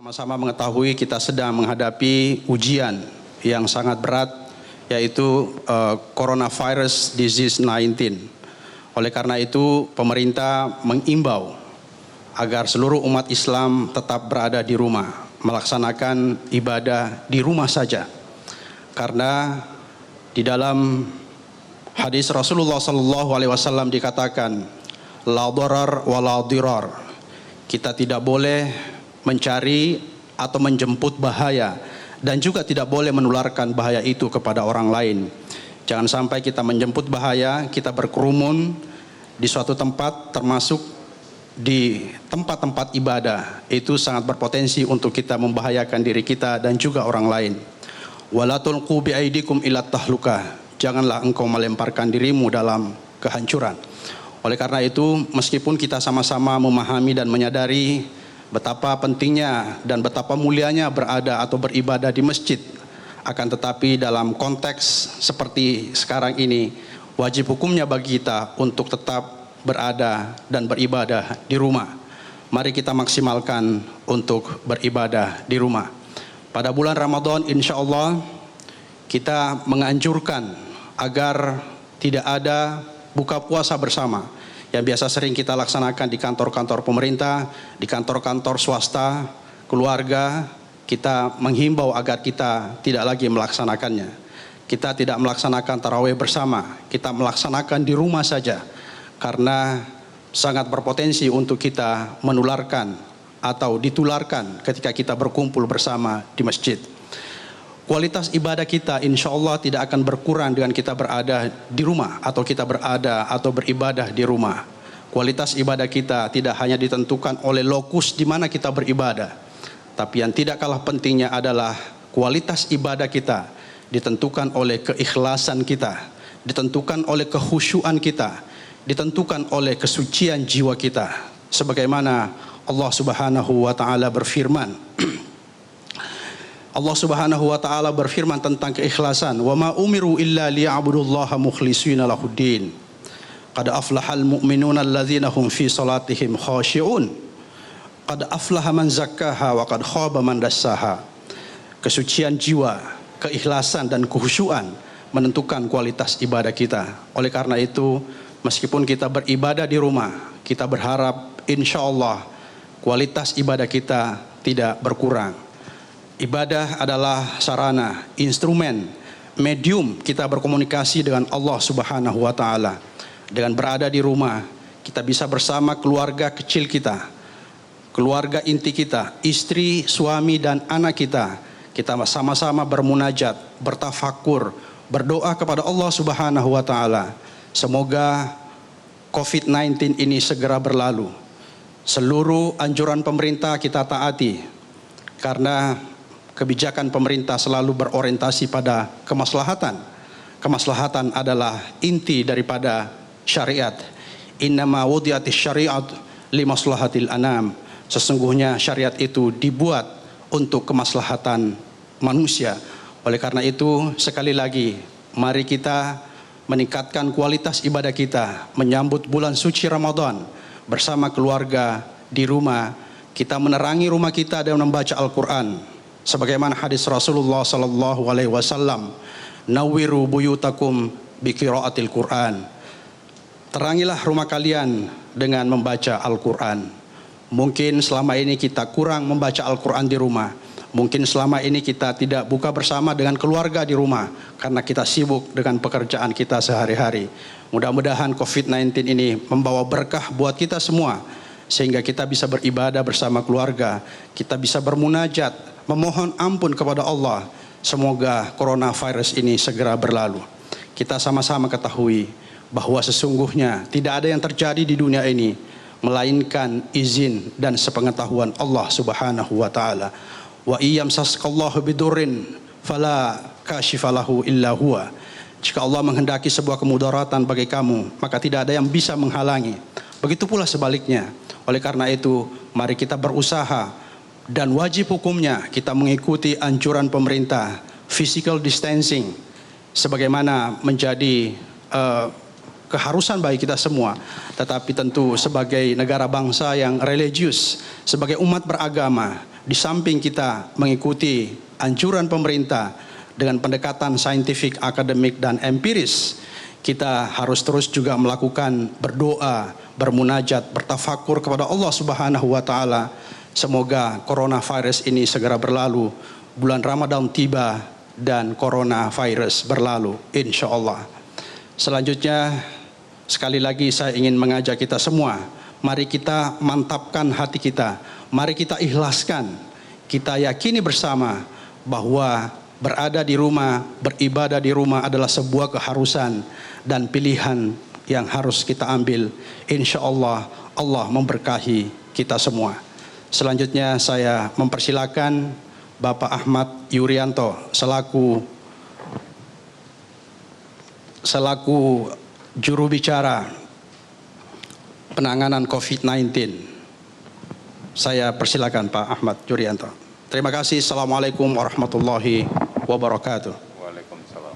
Sama-sama mengetahui kita sedang menghadapi ujian yang sangat berat, yaitu coronavirus disease 19. Oleh karena itu, pemerintah mengimbau agar seluruh umat Islam tetap berada di rumah, melaksanakan ibadah di rumah saja. Karena di dalam hadis Rasulullah SAW dikatakan, la darar wa la dirar. Kita tidak boleh mencari atau menjemput bahaya dan juga tidak boleh menularkan bahaya itu kepada orang lain. Jangan sampai kita menjemput bahaya, kita berkerumun di suatu tempat, termasuk di tempat-tempat ibadah. Itu sangat berpotensi untuk kita membahayakan diri kita dan juga orang lain. Wala tulqu biaidikum ila tahlukah. Janganlah engkau melemparkan dirimu dalam kehancuran. Oleh karena itu, meskipun kita sama-sama memahami dan menyadari betapa pentingnya dan betapa mulianya berada atau beribadah di masjid, akan tetapi dalam konteks seperti sekarang ini, wajib hukumnya bagi kita untuk tetap berada dan beribadah di rumah. Mari kita maksimalkan untuk beribadah di rumah. Pada bulan Ramadan, insya Allah kita menganjurkan agar tidak ada buka puasa bersama yang biasa sering kita laksanakan di kantor-kantor pemerintah, di kantor-kantor swasta, keluarga. Kita menghimbau agar kita tidak lagi melaksanakannya. Kita tidak melaksanakan tarawih bersama, kita melaksanakan di rumah saja, karena sangat berpotensi untuk kita menularkan atau ditularkan ketika kita berkumpul bersama di masjid. Kualitas ibadah kita insya Allah tidak akan berkurang dengan kita berada di rumah atau kita berada atau beribadah di rumah. Kualitas ibadah kita tidak hanya ditentukan oleh lokus di mana kita beribadah, tapi yang tidak kalah pentingnya adalah kualitas ibadah kita ditentukan oleh keikhlasan kita, ditentukan oleh kekhusyuan kita, ditentukan oleh kesucian jiwa kita. Sebagaimana Allah Subhanahu wa taala berfirman, Allah Subhanahu wa taala berfirman tentang keikhlasan, "Wa ma umiru illa liya'budullaha mukhlishina lahuddin. Qad aflahal mu'minuna alladzina hum fi salatihim khashi'un. Qad aflaha man zakkaha wa qad khaba man dassaha." Kesucian jiwa, keikhlasan dan kekhusyuan menentukan kualitas ibadah kita. Oleh karena itu, meskipun kita beribadah di rumah, kita berharap insya Allah kualitas ibadah kita tidak berkurang. Ibadah adalah sarana, instrumen, medium kita berkomunikasi dengan Allah Subhanahu wa taala. Dengan berada di rumah, kita bisa bersama keluarga kecil kita, keluarga inti kita, istri, suami dan anak kita. Kita sama-sama bermunajat, bertafakur, berdoa kepada Allah Subhanahu wa taala. Semoga COVID-19 ini segera berlalu. Seluruh anjuran pemerintah kita taati, karena kebijakan pemerintah selalu berorientasi pada kemaslahatan. Kemaslahatan adalah inti daripada syariat. Innama wudi'atis syariat limaslahatil anam. Sesungguhnya syariat itu dibuat untuk kemaslahatan manusia. Oleh karena itu, sekali lagi, mari kita meningkatkan kualitas ibadah kita menyambut bulan suci Ramadan bersama keluarga di rumah. Kita menerangi rumah kita dengan membaca Al-Quran. Sebagaimana hadis Rasulullah sallallahu alaihi wasallam, "Nawwiru buyutakum biqiraatil Qur'an." Terangilah rumah kalian dengan membaca Al-Quran. Mungkin selama ini kita kurang membaca Al-Quran di rumah. Mungkin selama ini kita tidak buka bersama dengan keluarga di rumah karena kita sibuk dengan pekerjaan kita sehari-hari. Mudah-mudahan COVID-19 ini membawa berkah buat kita semua, sehingga kita bisa beribadah bersama keluarga, kita bisa bermunajat, memohon ampun kepada Allah. Semoga coronavirus ini segera berlalu. Kita sama-sama ketahui bahwa sesungguhnya tidak ada yang terjadi di dunia ini melainkan izin dan sepengetahuan Allah Subhanahu wa taala. Wa iyamsaskallahu bidurrin fala kashifalahu illa huwa. Jika Allah menghendaki sebuah kemudaratan bagi kamu, maka tidak ada yang bisa menghalangi. Begitu pula sebaliknya. Oleh karena itu, mari kita berusaha dan wajib hukumnya kita mengikuti anjuran pemerintah, physical distancing, sebagaimana menjadi keharusan bagi kita semua. Tetapi tentu sebagai negara bangsa yang religius, sebagai umat beragama, di samping kita mengikuti anjuran pemerintah dengan pendekatan saintifik, akademik, dan empiris, kita harus terus juga melakukan berdoa, bermunajat, bertafakur kepada Allah Subhanahu wa taala. Semoga coronavirus ini segera berlalu, bulan Ramadan tiba dan coronavirus berlalu, insya Allah. Selanjutnya, sekali lagi saya ingin mengajak kita semua, mari kita mantapkan hati kita, mari kita ikhlaskan, kita yakini bersama bahwa berada di rumah, beribadah di rumah adalah sebuah keharusan dan pilihan yang harus kita ambil. Insya Allah, Allah memberkahi kita semua. Selanjutnya saya mempersilakan Bapak Ahmad Yuryanto selaku juru bicara penanganan COVID-19. Saya persilakan Pak Ahmad Yuryanto. Terima kasih. Assalamualaikum warahmatullahi wabarakatuh. Waalaikumsalam.